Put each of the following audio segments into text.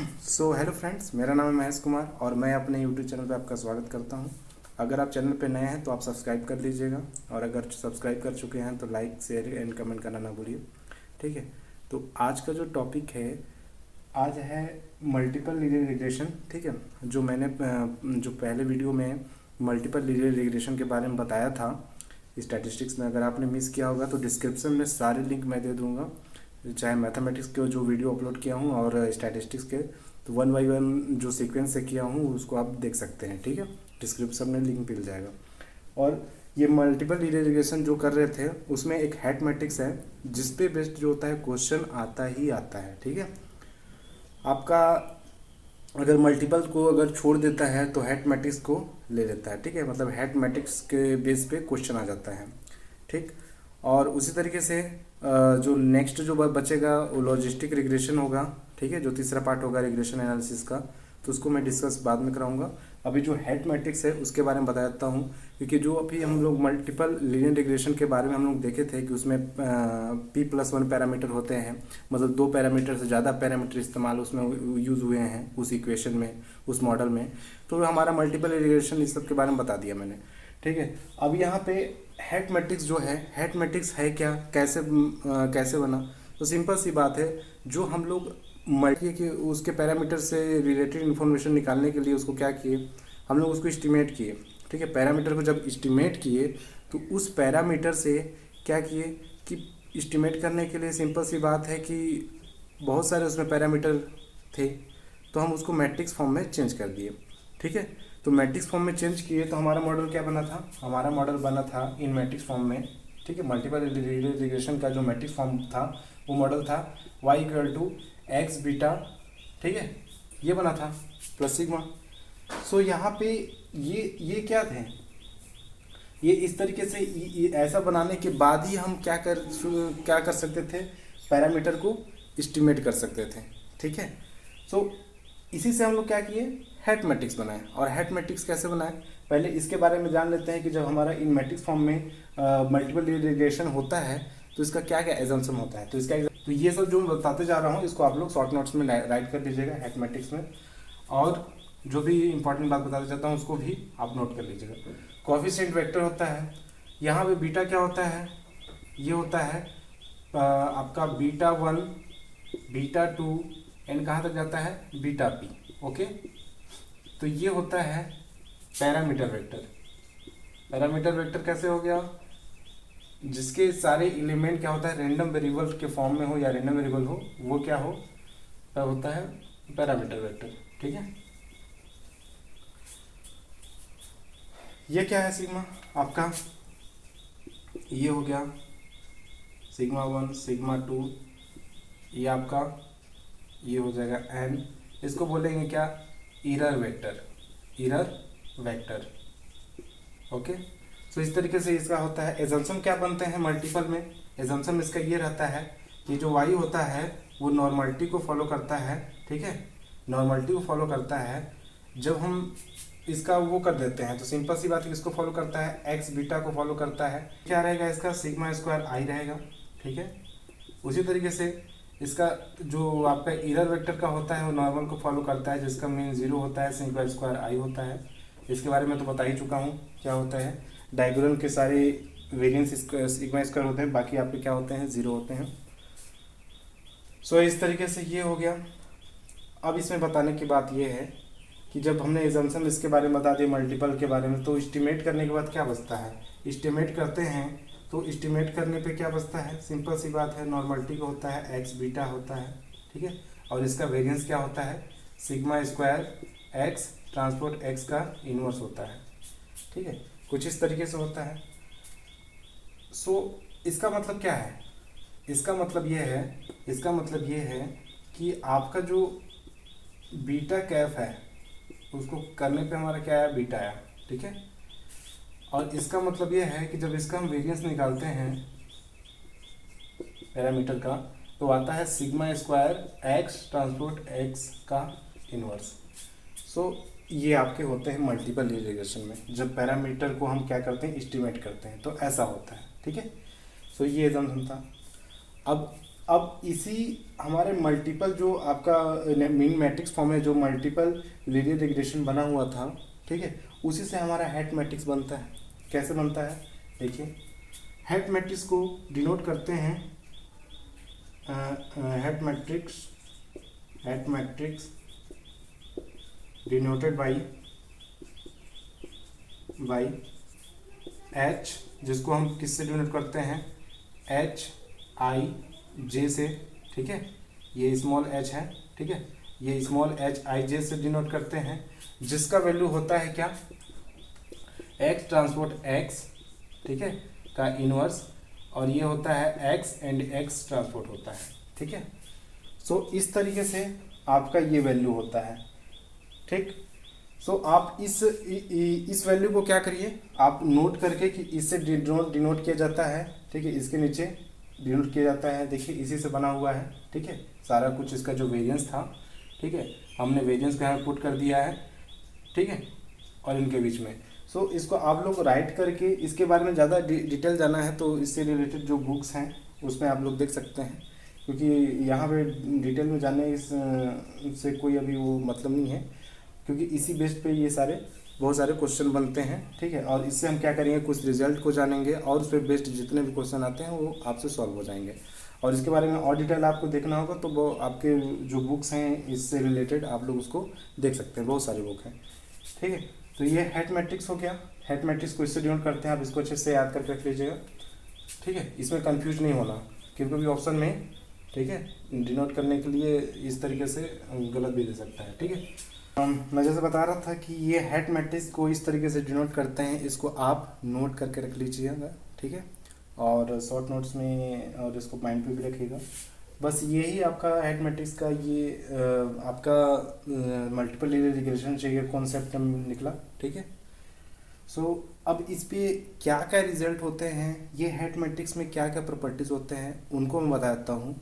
Hello friends, मेरा नाम है महेश कुमार और मैं अपने यूट्यूब चैनल पे आपका स्वागत करता हूं। अगर आप चैनल पे नए हैं तो आप सब्सक्राइब कर लीजिएगा, और अगर सब्सक्राइब कर चुके हैं तो लाइक शेयर एंड कमेंट करना ना भूलिए। ठीक है, तो आज का जो टॉपिक है, आज है मल्टीपल लीनियर रिग्रेशन। ठीक है, जो पहले वीडियो में मल्टीपल लीनियर रिग्रेशन के बारे में बताया था स्टैटिस्टिक्स में, अगर आपने मिस किया होगा तो डिस्क्रिप्शन में सारे लिंक मैं दे दूँगा, चाहे मैथमेटिक्स के जो वीडियो अपलोड किया हूँ और स्टैटिस्टिक्स के, तो वन बाई वन जो सीक्वेंस से किया हूँ उसको आप देख सकते हैं। ठीक है, डिस्क्रिप्शन में लिंक मिल जाएगा। और ये मल्टीपल लीनियर रिग्रेशन जो कर रहे थे उसमें एक हैट मैट्रिक्स है जिस पे बेस्ड जो होता है क्वेश्चन आता ही आता है। ठीक है, आपका अगर मल्टीपल को अगर छोड़ देता है तो हैट मैट्रिक्स को ले लेता है। ठीक है, मतलब हैट मैट्रिक्स के बेस पे क्वेश्चन आ जाता है। ठीक, और उसी तरीके से जो नेक्स्ट जो बचेगा वो लॉजिस्टिक रिग्रेशन होगा। ठीक है, जो तीसरा पार्ट होगा रिग्रेशन एनालिसिस का, तो उसको मैं डिस्कस बाद में कराऊंगा। अभी जो हैट मैट्रिक्स है उसके बारे में बता देता हूँ, क्योंकि जो अभी हम लोग मल्टीपल लीनियर रिग्रेशन के बारे में हम लोग देखे थे कि उसमें P+1 पैरामीटर होते हैं, मतलब 2 पैरामीटर से ज़्यादा पैरामीटर इस्तेमाल उसमें यूज़ हुए हैं उस इक्वेशन में, उस मॉडल में। तो हमारा मल्टीपल रिग्रेशन इस सब के बारे में बता दिया मैंने। ठीक है, अब यहाँ पे हैट मैट्रिक्स जो है, हैट मैट्रिक्स है क्या, कैसे बना? तो सिंपल सी बात है, जो हम लोग मल्टी के उसके पैरामीटर से रिलेटेड इन्फॉर्मेशन निकालने के लिए उसको क्या किए, हम लोग उसको एस्टिमेट किए। ठीक है, पैरामीटर को जब एस्टिमेट किए तो उस पैरामीटर से क्या किए कि एस्टिमेट करने के लिए सिंपल सी बात है कि बहुत सारे उसमें पैरामीटर थे, तो हम उसको मैट्रिक्स फॉर्म में चेंज कर दिए। ठीक है, तो मैट्रिक्स फॉर्म में चेंज किए तो हमारा मॉडल क्या बना था? हमारा मॉडल बना था इन मैट्रिक्स फॉर्म में। ठीक है, मल्टीपल रिग्रेशन का जो मैट्रिक्स फॉर्म था वो मॉडल था y=x बीटा। ठीक है, ये बना था प्लस सिग्मा। सो यहाँ पे ये क्या थे, ये इस तरीके से ऐसा बनाने के बाद ही हम क्या कर सकते थे, पैरामीटर को एस्टिमेट कर सकते थे। ठीक है, सो इसी से हम लोग क्या किए, हैट मैट्रिक्स बनाए। और हैट मैट्रिक्स कैसे बनाए, पहले इसके बारे में जान लेते हैं कि जब हमारा इन मैट्रिक्स फॉर्म में मल्टीपल रिग्रेशन होता है तो इसका क्या क्या एजम्पशन होता है। तो ये सब जो मैं बताते जा रहा हूँ इसको आप लोग शॉर्ट नोट्स में राइट कर दीजिएगा हैट मैट्रिक्स में, और जो भी इंपॉर्टेंट बात बताना चाहता हूँ उसको भी आप नोट कर लीजिएगा। कोएफिशिएंट वेक्टर होता है, यहाँ पे बीटा क्या होता है, ये होता है आपका β1 β2 एंड कहाँ तक जाता है, βp। ओके, तो ये होता है पैरामीटर वेक्टर। पैरामीटर वेक्टर कैसे हो गया, जिसके सारे एलिमेंट क्या होता है, रैंडम वेरिएबल के फॉर्म में हो या रैंडम वेरिएबल हो, वो क्या होता है पैरामीटर वेक्टर। ठीक है, ये क्या है सिग्मा आपका, ये हो गया σ1 σ2, ये आपका ये हो जाएगा n, इसको बोलेंगे क्या, एरर वेक्टर। ओके, तो इस तरीके से इसका होता है। एजम्पशन क्या बनते हैं मल्टीपल में, एजम्पशन इसका ये रहता है कि जो y होता है वो नॉर्मलिटी को फॉलो करता है। ठीक है, नॉर्मलिटी को फॉलो करता है। जब हम इसका वो कर देते हैं तो सिंपल सी बात है, इसको फॉलो करता है, x बीटा को फॉलो करता है, क्या रहेगा इसका σ² i रहेगा। ठीक है, उसी तरीके से इसका जो आपका एरर वेक्टर का होता है वो नॉर्मल को फॉलो करता है, जिसका मीन 0 होता है, σ² i होता है। इसके बारे में तो बता ही चुका हूँ क्या होता है, डायगोनल के सारे वेरिएंस σ² होते हैं, बाकी आपके क्या होते हैं, 0 होते हैं। सो इस तरीके से ये हो गया। अब इसमें बताने की बात ये है कि जब हमने एजम्पशन इसके बारे में बता दिया मल्टीपल के बारे में, तो एस्टिमेट करने के बाद क्या बचता है, एस्टिमेट करते हैं तो एस्टिमेट करने पे क्या बचता है, सिंपल सी बात है, नॉर्मलिटी का होता है x बीटा होता है। ठीक है, और इसका वेरिएंस क्या होता है, σ² x ट्रांसपोर्ट x का इन्वर्स होता है। ठीक है, कुछ इस तरीके से होता है। सो इसका मतलब क्या है, इसका मतलब ये है कि आपका जो बीटा कैफ है उसको करने पे हमारा क्या आया, बीटा आया। ठीक है, और इसका मतलब ये है कि जब इसका हम वेरिएंस निकालते हैं पैरामीटर का, तो आता है σ² x ट्रांसपोर्ट x का इन्वर्स। सो ये आपके होते हैं मल्टीपल रिग्रेशन में, जब पैरामीटर को हम क्या करते हैं, एस्टिमेट करते हैं, तो ऐसा होता है। ठीक है, सो ये एजम्पशन था। अब अब इसी हमारे मल्टीपल जो आपका मीन मैट्रिक्स फॉर्म है, जो मल्टीपल लीनियर रिग्रेशन बना हुआ था, ठीक है, उसी से हमारा हैट मैट्रिक्स बनता है। कैसे बनता है देखिए, हैट मैट्रिक्स को डिनोट करते हैं hat matrix denoted by H, जिसको हम किससे डिनोट करते हैं, एच आई जे से, ठीक है, ये स्मॉल एच है, ठीक है, ये स्मॉल एच आई जे से डिनोट करते हैं, जिसका वैल्यू होता है क्या, एक्स ट्रांसपोर्ट एक्स, ठीक है, का इनवर्स, और ये होता है एक्स एंड एक्स ट्रांसपोर्ट होता है, ठीक है। सो इस तरीके से आपका ये वैल्यू होता है, ठीक। सो आप इस वैल्यू को क्या करिए, आप नोट करके कि इससे डिनोट किया जाता है, ठीक है, इसके नीचे डिनोट किया जाता है, देखिए इसी से बना हुआ है, ठीक है, सारा कुछ इसका जो वेरिएंस था, ठीक है, हमने वेरिएंस को यहाँ पुट कर दिया है, ठीक है, और इनके बीच में। सो इसको आप लोग राइट करके, इसके बारे में ज़्यादा डिटेल जाना है तो इससे रिलेटेड जो बुक्स हैं उसमें आप लोग देख सकते हैं, क्योंकि यहाँ पे डिटेल में जाने से कोई अभी वो मतलब नहीं है, क्योंकि इसी बेस्ड पे ये सारे बहुत सारे क्वेश्चन बनते हैं, ठीक है। और इससे हम क्या करेंगे, कुछ रिजल्ट को जानेंगे और उस पर बेस्ड जितने भी क्वेश्चन आते हैं वो आपसे सॉल्व हो जाएंगे। और इसके बारे में और डिटेल आपको देखना होगा तो वो आपके जो बुक्स हैं इससे रिलेटेड आप लोग उसको देख सकते हैं, बहुत सारी बुक हैं, ठीक है। तो ये हैट मैट्रिक्स हो गया, हैट मैट्रिक्स को इससे डिनोट करते हैं, आप इसको अच्छे से याद करके रख लीजिएगा, ठीक है, इसमें कंफ्यूज नहीं होना, क्योंकि भी ऑप्शन में, ठीक है, डिनोट करने के लिए इस तरीके से गलत भी दे सकता है, ठीक है। मैं जैसे बता रहा था कि ये हैट मैट्रिक्स को इस तरीके से डिनोट करते हैं, इसको आप नोट करके रख लीजिएगा, ठीक है, और शॉर्ट नोट्स में, और इसको माइंड पे भी रखिएगा। बस यही आपका हैट मैट्रिक्स का ये आपका मल्टीपल लीनियर रिग्रेशन से ये कॉन्सेप्ट निकला, ठीक है। सो अब इस पे क्या क्या रिजल्ट होते हैं, ये हैट मैट्रिक्स में क्या क्या प्रॉपर्टीज़ होते हैं उनको मैं बता देता हूँ,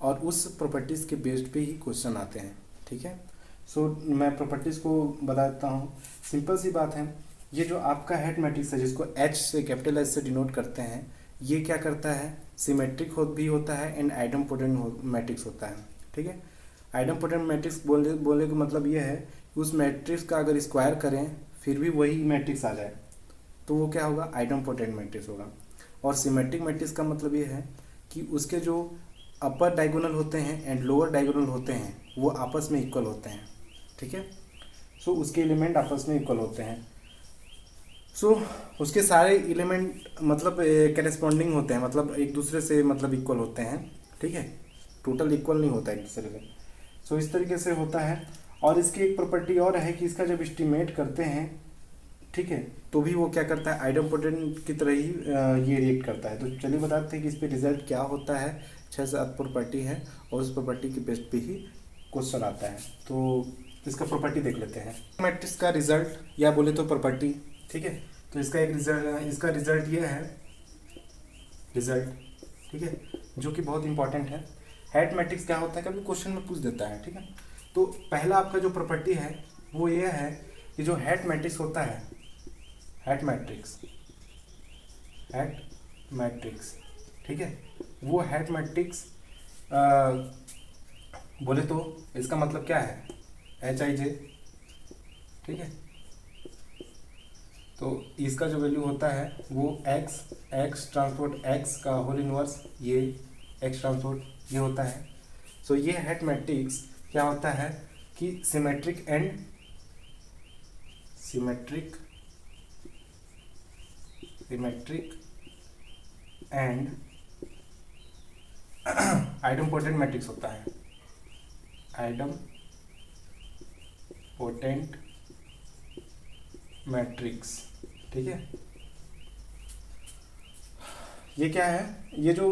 और उस प्रॉपर्टीज़ के बेस्ड पे ही क्वेश्चन आते हैं, ठीक है। सो मैं प्रॉपर्टीज़ को बता देता हूँ, सिंपल सी बात है, ये जो आपका हैट मैट्रिक्स है जिसको एच से, कैपिटल एच से डिनोट करते हैं, ये क्या करता है, सिमेट्रिक भी होता है एंड आइडम्पोटेंट मैट्रिक्स होता है, ठीक है। आइडम्पोटेंट मैट्रिक्स बोलने का मतलब ये है कि उस मैट्रिक्स का अगर स्क्वायर करें फिर भी वही मैट्रिक्स आ जाए तो वो क्या होगा, आइडम्पोटेंट मैट्रिक्स होगा। और सिमेट्रिक मैट्रिक्स का मतलब ये है कि उसके जो अपर डायगोनल होते हैं एंड लोअर डायगोनल होते हैं वो आपस में इक्वल होते हैं, ठीक है। सो उसके एलिमेंट आपस में इक्वल होते हैं, सो उसके सारे एलिमेंट मतलब करेस्पॉन्डिंग होते हैं, मतलब एक दूसरे से मतलब इक्वल होते हैं, ठीक है, टोटल इक्वल नहीं होता एक दूसरे से। सो इस तरीके से होता है। और इसकी एक प्रॉपर्टी और है कि इसका जब एस्टिमेट करते हैं, ठीक है, तो भी वो क्या करता है, आइडम्पोटेंट की तरह ही ये रिएक्ट करता है। तो चलिए बताते हैं कि इस पे रिजल्ट क्या होता है। 6-7 प्रॉपर्टी है और उस प्रॉपर्टी के बेस पे ही क्वेश्चन आता है। तो इसका प्रॉपर्टी देख लेते हैं, मैट्रिक्स का रिजल्ट या बोले तो प्रॉपर्टी, ठीक है। तो इसका एक रिजल्ट, इसका रिजल्ट ये है, रिजल्ट, ठीक है, जो कि बहुत इंपॉर्टेंट है। हैट मैट्रिक्स क्या होता है, कभी क्वेश्चन में पूछ देता है, ठीक है। तो पहला आपका जो प्रॉपर्टी है वो ये है कि जो हैट मैट्रिक्स होता है, हैट मैट्रिक्स, ठीक है, वो हैट मैट्रिक्स बोले तो इसका मतलब क्या है, एच आई जे, ठीक है। तो इसका जो वैल्यू होता है वो एक्स ट्रांसपोर्ट एक्स का होल इनवर्स, ये एक्स ट्रांसपोर्ट ये होता है। सो ये हैट मैट्रिक्स क्या होता है कि सिमेट्रिक एंड आइडम्पोटेंट मैट्रिक्स होता है, आइडम्पोटेंट मैट्रिक्स, ठीक है। ये क्या है, ये जो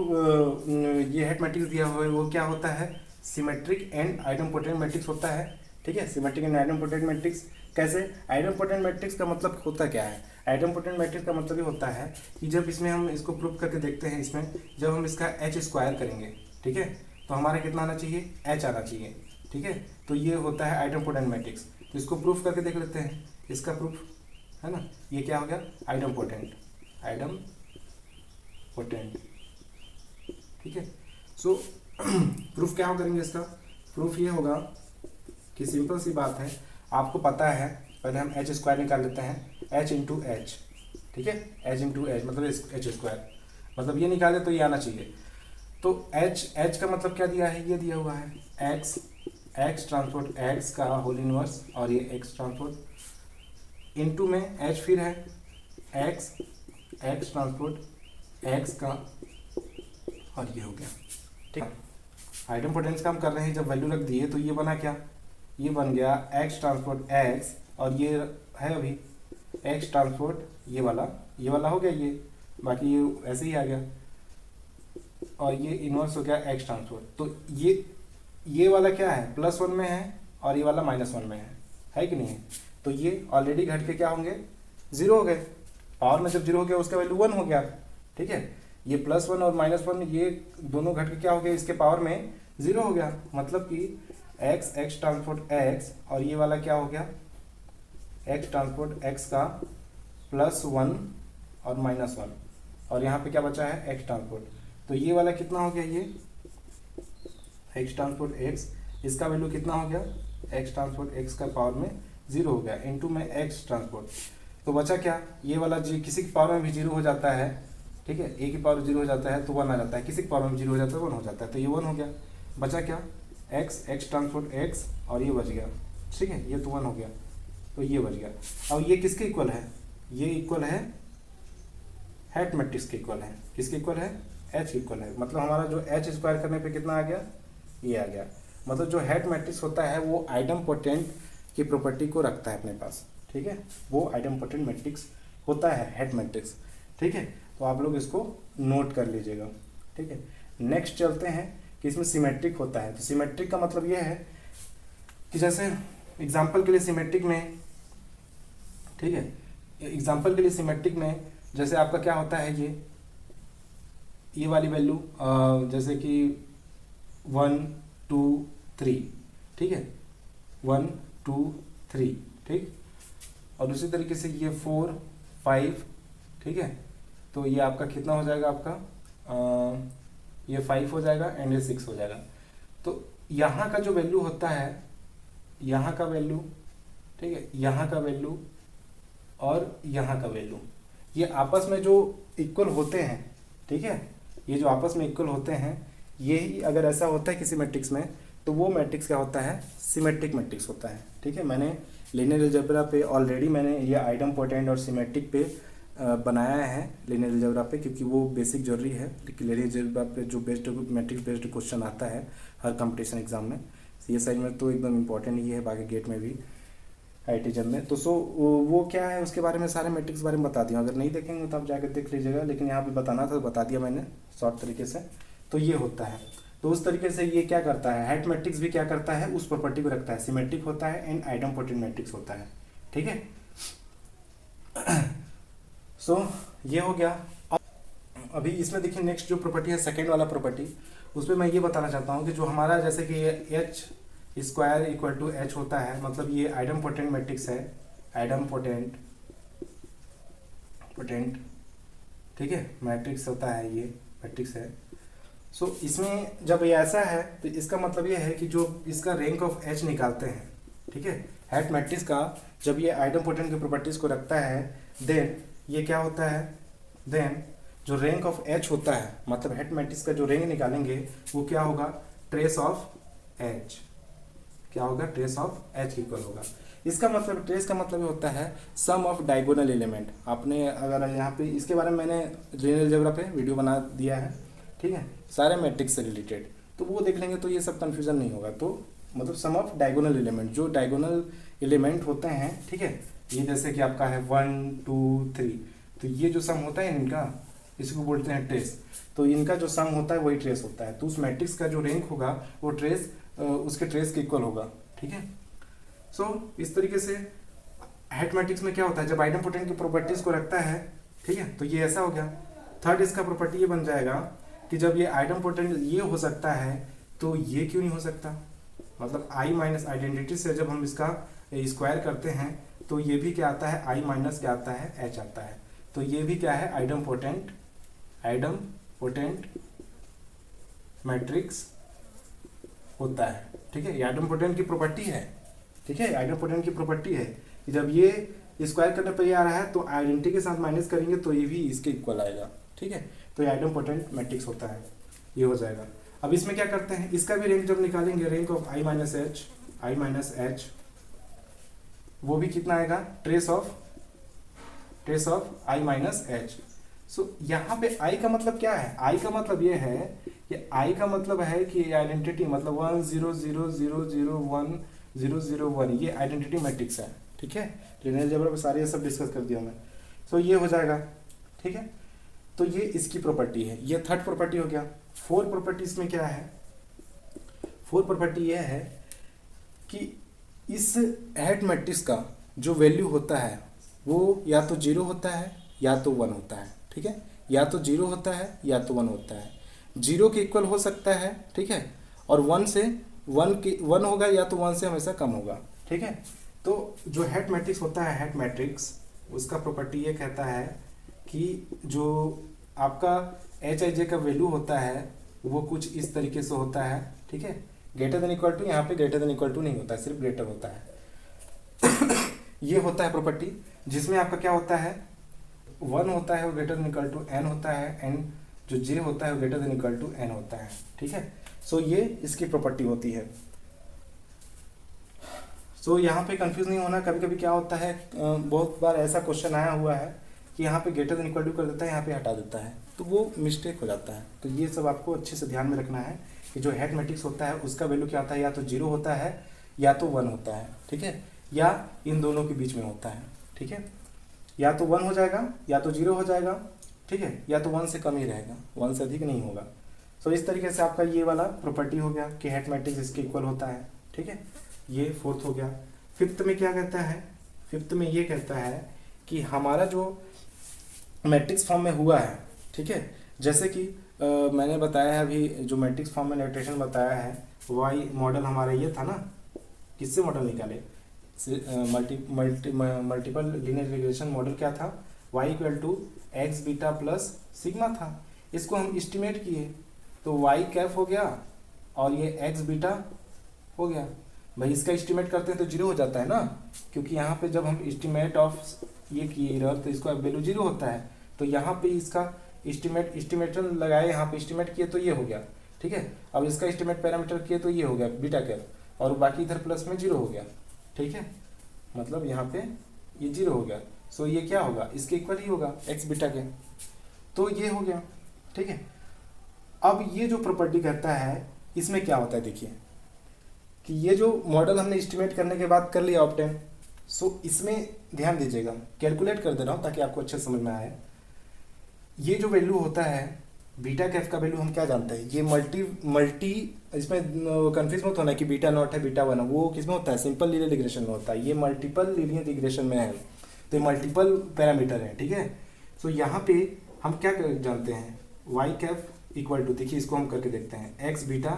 ये हैट मैट्रिक्स दिया हुआ है वो क्या होता है, सिमेट्रिक एंड आइडम्पोटेंट मैट्रिक्स होता है, ठीक है। सिमेट्रिक एंड आइडम्पोटेंट मैट्रिक्स कैसे, आइडम्पोटेंट मैट्रिक्स का मतलब होता क्या है, आइडम्पोटेंट मैट्रिक्स का मतलब ये होता है कि जब इसमें हम इसको प्रूव करके देखते हैं, इसमें जब हम इसका एच स्क्वायर करेंगे, ठीक है, तो हमारा कितना आना चाहिए, एच आना चाहिए, ठीक है। तो ये होता है आइडम्पोटेंट मैट्रिक्स। तो इसको प्रूफ करके देख लेते हैं, इसका प्रूफ है ना, ये क्या हो गया, आइडम्पोटेंट, ठीक है। सो प्रूफ क्या करेंगे इसका? प्रूफ ये होगा कि सिंपल सी बात है, आपको पता है, पहले हम एच स्क्वायर निकाल लेते हैं, एच इंटू एच, ठीक है, एच इंटू एच मतलब एच स्क्वायर, मतलब ये निकाले तो ये आना चाहिए। तो एच का मतलब क्या दिया है, ये दिया हुआ है एक्स ट्रांसपोर्ट एक्स का होल इनवर्स, और ये एक्स ट्रांसपोर्ट इनटू में एच फिर है एक्स ट्रांसपोर्ट एक्स का, और ये हो गया, ठीक है। आइटम पोटेंस का हम कर रहे हैं, जब वैल्यू रख दिए तो ये बना क्या, ये बन गया एक्स ट्रांसपोर्ट एक्स, और ये है अभी एक्स ट्रांसपोर्ट ये वाला हो गया, ये बाकी ये ऐसे ही आ गया, और ये इनवर्स हो गया एक्स ट्रांसपोर्ट। तो ये वाला क्या है, +1 में है, और ये वाला -1 में है कि नहीं है? तो ये ऑलरेडी घट के क्या होंगे, 0 हो गए। पावर में जब 0 हो गया उसका वैल्यू 1 हो गया, ठीक है। ये +1 और -1 ये दोनों घट के क्या हो गया, इसके पावर में 0 हो गया, मतलब कि एक्स ट्रांसपोर्ट एक्स, और ये वाला क्या हो गया, एक्स ट्रांसपोर्ट एक्स का +1 और -1, और यहाँ पे क्या बचा है, एक्स ट्रांसपोर्ट। तो ये वाला कितना हो गया, ये एक्स ट्रांसपोर्ट एक्स, इसका वैल्यू कितना हो गया, एक्स ट्रांसपोर्ट एक्स का पावर में 0 हो गया, इनटू में एक्स ट्रांसपोर्ट। तो बचा क्या, ये वाला जी किसी की पावर में भी 0 हो जाता है, ठीक है, ए की पावर 0 हो जाता है तो 1 आ जाता है, किसी की पावर में 0 हो जाता है 1 हो जाता है, तो ये 1 हो गया। बचा क्या, एक्स ट्रांसपोर्ट एक्स, और ये बच गया, ठीक है, ये तो 1 हो गया, तो ये बच गया। अब ये किसके इक्वल है, ये इक्वल है हैट मैट्रिक्स के इक्वल है, किसके इक्वल है, एच इक्वल है। मतलब हमारा जो एच स्क्वायर करने पे कितना आ गया, ये आ गया। मतलब जो हैट मैट्रिक्स होता है वो आइडम पोटेंट की प्रॉपर्टी को रखता है अपने पास, ठीक है, वो आइडम पोटेंट मैट्रिक्स होता है हैट मैट्रिक्स, ठीक है। तो आप लोग इसको नोट कर लीजिएगा, ठीक है। नेक्स्ट चलते हैं कि इसमें सिमेट्रिक होता है। तो सिमेट्रिक का मतलब ये है कि जैसे एग्जाम्पल के लिए सिमेट्रिक में, ठीक है, एग्जाम्पल के लिए सिमेट्रिक में जैसे आपका क्या होता है, ये वाली वैल्यू जैसे कि 1 2 3, ठीक है, 1 2 3, ठीक, और उसी तरीके से ये 4 5, ठीक है। तो ये आपका कितना हो जाएगा, आपका ये 5 हो जाएगा एंड ये 6 हो जाएगा। तो यहाँ का जो वैल्यू होता है, यहाँ का वैल्यू, ठीक है, यहाँ का वैल्यू और यहाँ का वैल्यू, ये आपस में जो इक्वल होते हैं, ठीक है, ये जो आपस में इक्वल होते हैं, यही अगर ऐसा होता है किसी मैट्रिक्स में तो वो मैट्रिक्स क्या होता है, सिमेट्रिक मैट्रिक्स होता है, ठीक है। मैंने लीनियर अलजेब्रा पे ऑलरेडी मैंने ये आइडम पोटेंट और सिमेट्रिक पे बनाया है लीनियर अलजेब्रा पे, क्योंकि वो बेसिक जरूरी है। लीनियर अलजेब्रा पे जो बेस्ड मैट्रिक्स बेस्ड क्वेश्चन आता है हर कंपटीशन एग्जाम में, ये साइड में तो एकदम इंपॉर्टेंट ही है, बाकी गेट में भी, आईटी जब में। तो वो क्या है, उसके बारे में सारे मैट्रिक्स बारे में बता दिया, अगर नहीं देखेंगे तो आप जाकर देख लीजिएगा, लेकिन यहाँ पे बताना था तो बता दिया मैंने शॉर्ट तरीके से। तो ये होता है, तो उस तरीके से ये क्या करता है, हैट मैट्रिक्स भी क्या करता है, उस प्रॉपर्टी को रखता है, सिमेट्रिक होता है एंड आइडम पोटेंट मैट्रिक्स होता है, ठीक है। सो ये हो गया। अभी इसमें देखिए नेक्स्ट जो प्रॉपर्टी है, सेकेंड वाला प्रॉपर्टी, उसमें मैं ये बताना चाहता हूँ कि जो हमारा जैसे कि H square equal to H होता है, मतलब ये आइडम पोटेंट मैट्रिक्स है, आइडम पोटेंट, ठीक है, मैट्रिक्स होता है, ये मैट्रिक्स है। सो इसमें जब ये ऐसा है तो इसका मतलब ये है कि जो इसका रैंक ऑफ एच निकालते हैं, ठीक है, हैट मैट्रिक्स का जब ये आइडम पोटेंट की प्रॉपर्टीज को रखता है, देन ये क्या होता है, देन जो रैंक ऑफ एच होता है, मतलब हैट मैट्रिक्स का जो रैंक निकालेंगे वो क्या होगा, ट्रेस ऑफ एच, क्या होगा, ट्रेस ऑफ एच इक्वल होगा। इसका मतलब ट्रेस का मतलब होता है सम ऑफ डायगोनल एलिमेंट। आपने अगर यहाँ पे इसके बारे में मैंने लीनियर अलजेब्रा पे वीडियो बना दिया है, ठीक है, सारे मैट्रिक्स से रिलेटेड, तो वो देख लेंगे तो ये सब कंफ्यूजन नहीं होगा। तो मतलब सम ऑफ डायगोनल एलिमेंट, जो डायगोनल एलिमेंट होते हैं, ठीक है, ये जैसे कि आपका है 1 2 3, तो ये जो सम होता है इनका, इसको बोलते हैं ट्रेस। तो इनका जो सम होता है वही ट्रेस होता है। तो उस मैट्रिक्स का जो रैंक होगा वो ट्रेस उसके ट्रेस के इक्वल होगा, ठीक है। सो इस तरीके से हैट मैट्रिक्स में क्या होता है, जब आइडम पोटेंट की प्रॉपर्टीज को रखता है, ठीक है, तो ये ऐसा हो गया। थर्ड इसका प्रॉपर्टी ये बन जाएगा कि जब ये आइडम पोटेंट ये हो सकता है तो ये क्यों नहीं हो सकता, मतलब आई माइनस आइडेंटिटी से जब हम इसका स्क्वायर करते हैं तो ये भी क्या आता है, आई माइनस क्या आता है, एच आता है। तो ये भी क्या है, आइडम पोटेंट मैट्रिक्स होता है, ठीक है, ये आइडोम्पोटेंट की प्रॉपर्टी है, ठीक है, आइडोम्पोटेंट की प्रॉपर्टी है कि जब ये स्क्वायर करने पर ये आ रहा है तो आइडेंटिटी के साथ माइनस करेंगे तो ये भी इसके इक्वल आएगा, ठीक है, तो ये आइडोम्पोटेंट मैट्रिक्स होता है, ये हो जाएगा। अब इसमें क्या करते हैं, इसका भी रैंक जब निकालेंगे, rank of I minus H, वो भी कितना आएगा, trace of I minus H. So यहाँ पे आई का मतलब क्या है, आई का मतलब ये है, ये आई का मतलब है कि आइडेंटिटी मतलब 1 0 0 0 0 1 0 0 1, ये आइडेंटिटी मैट्रिक्स है, ठीक है, लीनियर अलजेब्रा में सारे ये सब डिस्कस कर दिया मैं। सो ये हो जाएगा, ठीक है, तो ये इसकी प्रॉपर्टी है, ये थर्ड प्रॉपर्टी हो गया। फोर्थ प्रॉपर्टी इसमें क्या है, फोर्थ प्रॉपर्टी ये है कि इस हैट मैट्रिक्स का जो वैल्यू होता है वो या तो 0 होता है या तो 1 होता है, ठीक है, या तो 0 होता है या तो 1 होता है, 0 के इक्वल हो सकता है, ठीक है, और 1 होगा या तो 1 से हमेशा कम होगा, ठीक है। तो जो हैट मैट्रिक्स होता है, हैट मैट्रिक्स, उसका प्रॉपर्टी ये कहता है कि जो आपका एच आई जे का वैल्यू होता है वो कुछ इस तरीके से होता है, ठीक है, ग्रेटर देन इक्वल टू, यहाँ पे ग्रेटर देन इक्वल टू नहीं होता है, सिर्फ ग्रेटर होता है ये होता है प्रॉपर्टी, जिसमें आपका क्या होता है, 1 होता है वो greater than equal to n होता है, एंड जो j होता है वो greater than equal to n होता है, ठीक है। सो ये इसकी प्रॉपर्टी होती है। सो यहाँ पे कंफ्यूज नहीं होना, कभी कभी क्या होता है, बहुत बार ऐसा क्वेश्चन आया हुआ है कि यहाँ पे ग्रेटर देन इक्वल टू कर देता है, यहाँ पे हटा देता है, तो वो मिस्टेक हो जाता है। तो ये सब आपको अच्छे से ध्यान में रखना है कि जो हैट मैट्रिक्स होता है उसका वैल्यू क्या होता है, या तो 0 होता है या तो 1 होता है, ठीक है, या इन दोनों के बीच में होता है, ठीक है, या तो 1 हो जाएगा या तो 0 हो जाएगा, ठीक है, या तो 1 से कम ही रहेगा, 1 से अधिक नहीं होगा। सो इस तरीके से आपका ये वाला प्रॉपर्टी हो गया कि हैट मैट्रिक्स इसके इक्वल होता है, ठीक है, ये फोर्थ हो गया। फिफ्थ में क्या कहता है, फिफ्थ में ये कहता है कि हमारा जो मैट्रिक्स फॉर्म में हुआ है, ठीक है, जैसे कि मैंने बताया है अभी, जो मैट्रिक्स फॉर्म में नोटेशन बताया है, वाई मॉडल हमारा ये था ना, किससे मॉडल निकाले, मल्टीपल लीनियर रिग्रेशन मॉडल क्या था, y equal to X beta plus sigma था, इसको हम एस्टिमेट किए तो y कैफ हो गया और ये x बीटा हो गया। भाई इसका एस्टिमेट करते हैं तो 0 हो जाता है ना, क्योंकि यहाँ पे जब हम एस्टिमेट ऑफ ये किए एरर तो इसका वैल्यू 0 होता है, तो यहाँ पे इसका एस्टिमेशन लगाए, यहाँ पे एस्टिमेट किए तो ये हो गया, ठीक है। अब इसका एस्टिमेट पैरामीटर किए तो ये हो गया बीटा कैफ, और बाकी इधर प्लस में 0 हो गया, ठीक है, मतलब यहाँ पे ये 0 हो गया। सो ये क्या होगा, इसके इक्वल ही होगा एक्स बीटा के, तो ये हो गया, ठीक है। अब ये जो प्रॉपर्टी कहता है इसमें क्या होता है, देखिए कि ये जो मॉडल हमने एस्टिमेट करने के बाद कर लिया ऑप्टेन, सो इसमें ध्यान दीजिएगा, कैलकुलेट कर दे रहा हूँ ताकि आपको अच्छे समझ में आए। ये जो वैल्यू होता है बीटा कैफ का वैल्यू हम क्या जानते हैं, ये मल्टी इसमें कंफ्यूज मत होना कि बीटा नॉट है बीटा वन है, वो किसमें होता है, सिंपल लीनियर रिग्रेशन में होता है, ये मल्टीपल लीनियर रिग्रेशन में है, तो ये मल्टीपल पैरामीटर है, ठीक है। सो यहाँ पे हम क्या जानते हैं, वाई कैफ इक्वल टू, देखिए इसको हम करके देखते हैं, एक्स बीटा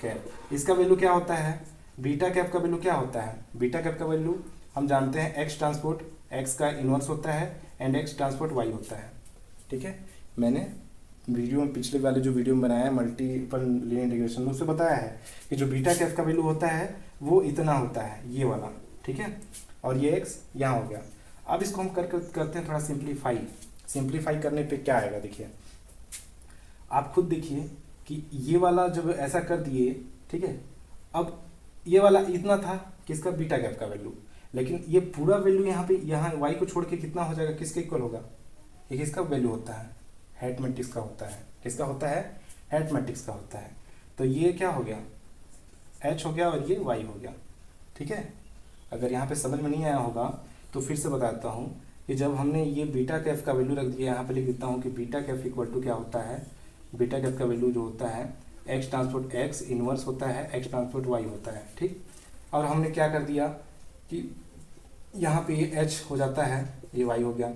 कैफ, इसका वैल्यू क्या होता है, बीटा कैफ का वैल्यू क्या होता है, बीटा कैफ का वैल्यू हम जानते हैं एक्स ट्रांसपोर्ट एक्स का इनवर्स होता है एंड एक्स ट्रांसपोर्ट वाई होता है, ठीक है। मैंने वीडियो में पिछले वाले जो वीडियो में बनाया है मल्टीपल लीनियर रिग्रेशन में, उससे बताया है कि जो बीटा कैफ का वैल्यू होता है वो इतना होता है, ये वाला, ठीक है, और ये एक्स यहाँ हो गया। अब इसको हम करते हैं थोड़ा सिंप्लीफाई करने पे क्या आएगा, देखिए आप खुद देखिए कि ये वाला जब ऐसा कर दिए, ठीक है, अब ये वाला इतना था किसका, बीटा कैफ का वैल्यू, लेकिन ये पूरा वैल्यू यहाँ पे यहाँ वाई को छोड़ के कितना हो जाएगा, किसके इक्वल होगा, ये किसका वैल्यू होता है, हैट मैट्रिक्स का होता है, किसका होता है, हैट मैट्रिक्स का होता है। तो ये क्या हो गया, h हो गया और ये y हो गया, ठीक है। अगर यहाँ पे समझ में नहीं आया होगा तो फिर से बताता हूँ कि जब हमने ये बीटा कैफ का वैल्यू रख दिया, यहाँ पे लिख देता हूँ कि बीटा कैफ इक्वल टू क्या होता है, बीटा कैफ का वैल्यू जो होता है एक्स ट्रांसपोर्ट एक्स इनवर्स होता है एक्स ट्रांसपोर्ट वाई होता है, ठीक। और हमने क्या कर दिया कि यहाँ पे ये h हो जाता है, ये y हो गया,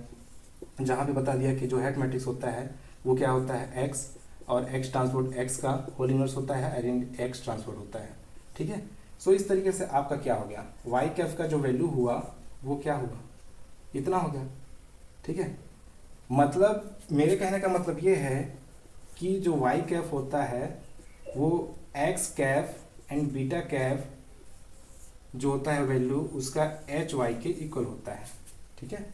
जहाँ पे बता दिया कि जो हैट मैट्रिक्स होता है वो क्या होता है x, और x ट्रांसपोर्ट x का होल इनवर्स होता है एंड x ट्रांसपोर्ट होता है, ठीक है। सो इस तरीके से आपका क्या हो गया, y कैफ का जो वैल्यू हुआ वो क्या हुआ, इतना हो गया, ठीक है। मतलब मेरे कहने का मतलब ये है कि जो y कैफ होता है वो x Kaif and beta Kaif जो होता है वैल्यू उसका एच वाई के इक्वल होता है, ठीक है,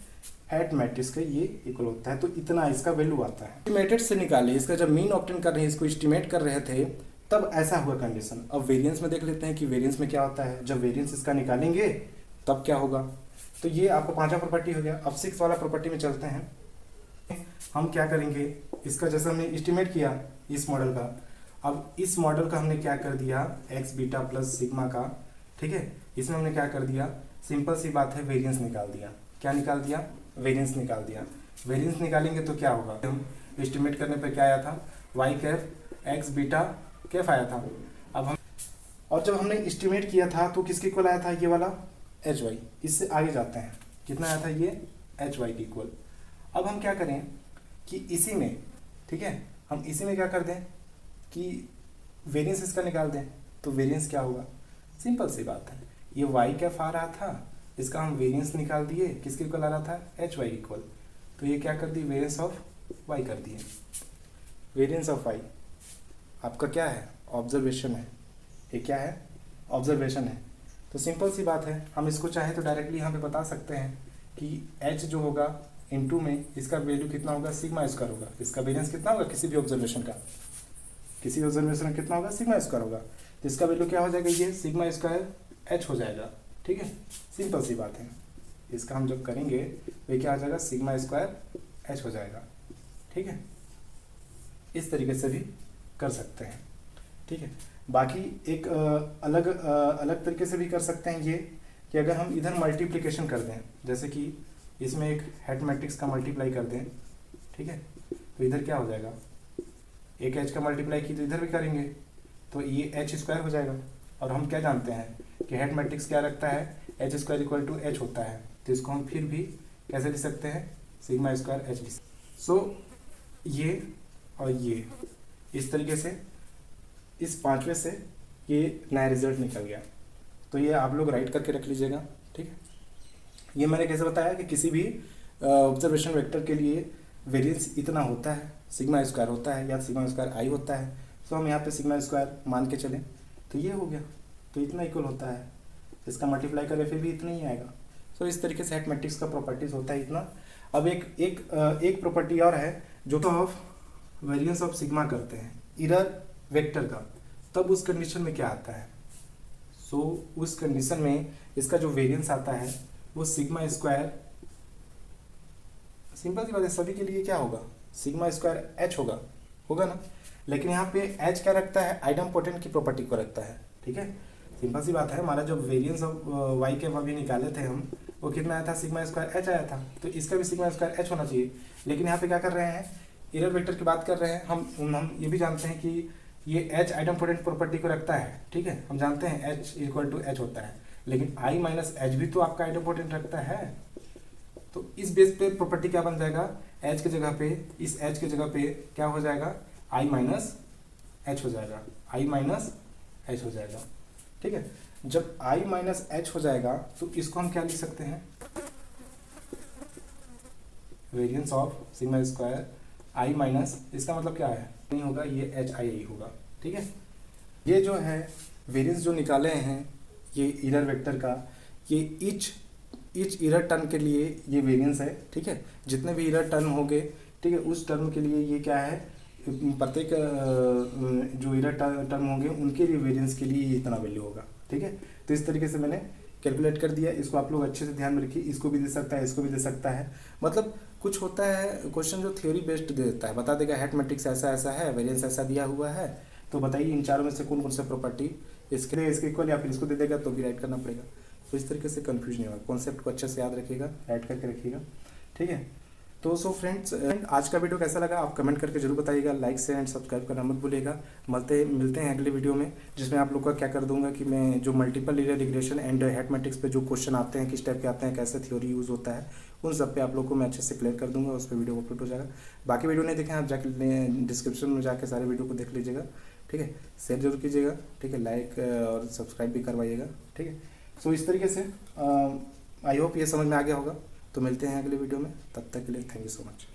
हैट मैट्रिक्स का ये इक्वल होता है, तो इतना इसका वैल्यू आता है। एस्टिमेटेड से निकाले, इसका जब मीन ऑब्टेन कर रहे हैं, इसको एस्टिमेट कर रहे थे, तब ऐसा हुआ कंडीशन। अब वेरिएंस में देख लेते हैं कि वेरिएंस में क्या होता है। जब वेरिएंस इसका निकालेंगे तब क्या होगा, तो ये आपका पांचवा प्रॉपर्टी हो गया। अब 6 वाला प्रॉपर्टी में चलते हैं। हम क्या करेंगे, इसका जैसा हमने एस्टिमेट किया इस मॉडल का, अब इस मॉडल का हमने क्या कर दिया, एक्स बीटा प्लस सिग्मा का, ठीक है, इसमें हमने क्या कर दिया, सिंपल सी बात है, वेरिएंस निकाल दिया। क्या निकाल दिया, वेरिएंस निकाल दिया। वेरिएंस निकालेंगे तो क्या होगा, हम एस्टिमेट करने पे क्या आया था, Y cap X beta cap आया था। अब हम, और जब हमने एस्टिमेट किया था तो किसके इक्वल आया था, ये वाला एच वाई। इससे आगे जाते हैं, कितना आया था, ये एच वाई के इक्वल। अब हम क्या करें कि इसी में, ठीक है, हम इसी में क्या कर दें कि वेरिएंस इसका निकाल दें। तो वेरिएंस क्या होगा, सिंपल सी बात है, ये वाई कैफ आ रहा था, इसका हम वेरिएंस निकाल दिए, किसके इक्वल आ रहा था, एच वाई इक्वल। तो ये क्या कर दी, वेरिएंस ऑफ वाई कर दिए। वेरिएंस ऑफ वाई आपका क्या है, ऑब्जर्वेशन है, ये क्या है, ऑब्जर्वेशन है। तो सिंपल सी बात है, हम इसको चाहे तो डायरेक्टली यहाँ पे बता सकते हैं कि एच जो होगा इनटू में इसका वैल्यू कितना होगा, सिग्मा स्क्वायर होगा। इसका वेरिएंस कितना होगा, किसी भी ऑब्जर्वेशन का, किसी ऑब्जर्वेशन का कितना होगा, सिग्मा स्क्वायर होगा। तो इसका वैल्यू क्या हो जाएगा, ये सिग्मा स्क्वायर एच हो जाएगा, ठीक है, सिंपल सी बात है। इसका हम जब करेंगे तो क्या हो जाएगा, सिग्मा स्क्वायर एच हो जाएगा, ठीक है। इस तरीके से भी कर सकते हैं, ठीक है। बाकी एक अलग तरीके से भी कर सकते हैं ये, कि अगर हम इधर मल्टीप्लिकेशन कर दें, जैसे कि इसमें एक हैट मैट्रिक्स का मल्टीप्लाई कर दें, ठीक है, तो इधर क्या हो जाएगा, एक एच का मल्टीप्लाई की तो इधर भी करेंगे तो ये एच स्क्वायर हो जाएगा। और हम क्या जानते हैं कि हैट मैट्रिक्स क्या रखता है, H square equal to H होता है। तो इसको हम फिर भी कैसे लिख सकते हैं, सिग्मा स्क्वायर एच। सो ये और ये इस तरीके से, इस पांचवे से ये नया रिजल्ट निकल गया। तो ये आप लोग राइट करके रख लीजिएगा, ठीक है। ये मैंने कैसे बताया कि किसी भी ऑब्जर्वेशन वेक्टर के लिए वेरिएंस इतना होता है, सिग्मा स्क्वायर होता है या सिग्मा स्क्वायर आई होता है। तो हम यहाँ पे सिग्मा स्क्वायर मान के चलें तो ये हो गया, तो इतना इक्वल होता है, इसका मल्टीप्लाई करें फिर भी इतना ही आएगा। तो इस तरीके से हैट मैट्रिक्स का प्रॉपर्टीज होता है इतना। अब एक प्रॉपर्टी और है जो तो ऑफ वेरिएंस ऑफ सिग्मा करते हैं इरर वेक्टर का, तब उस कंडीशन में क्या आता है, सो उस कंडीशन में इसका जो वेरिएंस आता है वो सिग्मा स्क्वायर, सिंपल सी बात है, सभी के लिए क्या होगा, सिग्मा स्क्वायर एच होगा ना। लेकिन यहाँ पे एच क्या रखता है, आइडम्पोटेंट की प्रॉपर्टी को रखता है, ठीक है। सिंपल सी बात है, हमारा जो वेरिएंस ऑफ वाई के अभी निकाले थे हम, वो कितना आया था, सिग्मा स्क्वायर एच आया था। तो इसका भी सिग्मा स्क्वायर एच होना चाहिए। लेकिन यहाँ पे क्या कर रहे हैं, इरर वेक्टर की बात कर रहे हैं। हम ये भी जानते हैं कि ये एच आइडम्पोटेंट प्रॉपर्टी को रखता है, ठीक है, हम जानते हैं एच इक्वल टू एच होता है। लेकिन आई माइनस एच भी तो आपका आइडम्पोटेंट रखता है। तो इस बेस पे प्रॉपर्टी क्या बन जाएगा, एच की जगह पे, इस एच की जगह पे क्या हो जाएगा, आई माइनस एच हो जाएगा, आई माइनस एच हो जाएगा, ठीक है। जब आई माइनस एच हो जाएगा तो इसको हम क्या लिख सकते हैं, variance of sigma square I minus, इसका मतलब क्या है, नहीं होगा, ये एच आई होगा, ठीक है। ये जो है वेरिएंस जो निकाले हैं ये इरर वेक्टर का, ये ईच इरर टर्म के लिए ये वेरिएंस है, ठीक है। जितने भी इरर टर्म होंगे, ठीक है, उस टर्म के लिए ये क्या है, प्रत्येक जो इरर टर्म होंगे उनके लिए वेरिएंस के लिए इतना वैल्यू होगा, ठीक है। तो इस तरीके से मैंने कैलकुलेट कर दिया। इसको आप लोग अच्छे से ध्यान में रखिए, इसको भी दे सकता है, इसको भी दे सकता है। मतलब कुछ होता है क्वेश्चन जो थ्योरी बेस्ड दे देता है, बता देगा हैट मैट्रिक्स ऐसा ऐसा है, वेरिएंस ऐसा दिया हुआ है, तो बताइए इन चारों में से कौन कौन सा प्रॉपर्टी इसके इक्वल, या फिर इसको दे देगा तो भी राइट करना पड़ेगा। तो इस तरीके से कंफ्यूज नहीं होगा, कॉन्सेप्ट को अच्छे से याद रखिएगा, राइट करके रखिएगा, ठीक है। तो सो फ्रेंड्स, आज का वीडियो कैसा लगा आप कमेंट करके जरूर बताइएगा, लाइक शेयर एंड सब्सक्राइब करना मत भूलिएगा। मिलते हैं अगले वीडियो में, जिसमें आप लोग का क्या कर दूंगा कि मैं जो multiple linear regression and hat matrix पे जो क्वेश्चन आते हैं, किस टाइप के आते हैं, कैसे थ्योरी यूज़ होता है, उन सब पे आप लोग को मैं अच्छे से क्लियर कर दूंगा, उस पर वीडियो अपलोड हो जाएगा। बाकी वीडियो नहीं देखें आप जाके डिस्क्रिप्शन में जाके सारे वीडियो को देख लीजिएगा, ठीक है। शेयर जरूर कीजिएगा, ठीक है, लाइक और सब्सक्राइब भी करवाइएगा, ठीक है। सो इस तरीके से आई होप ये समझ में आ गया होगा। तो मिलते हैं अगले वीडियो में, तब तक के लिए थैंक यू सो मच।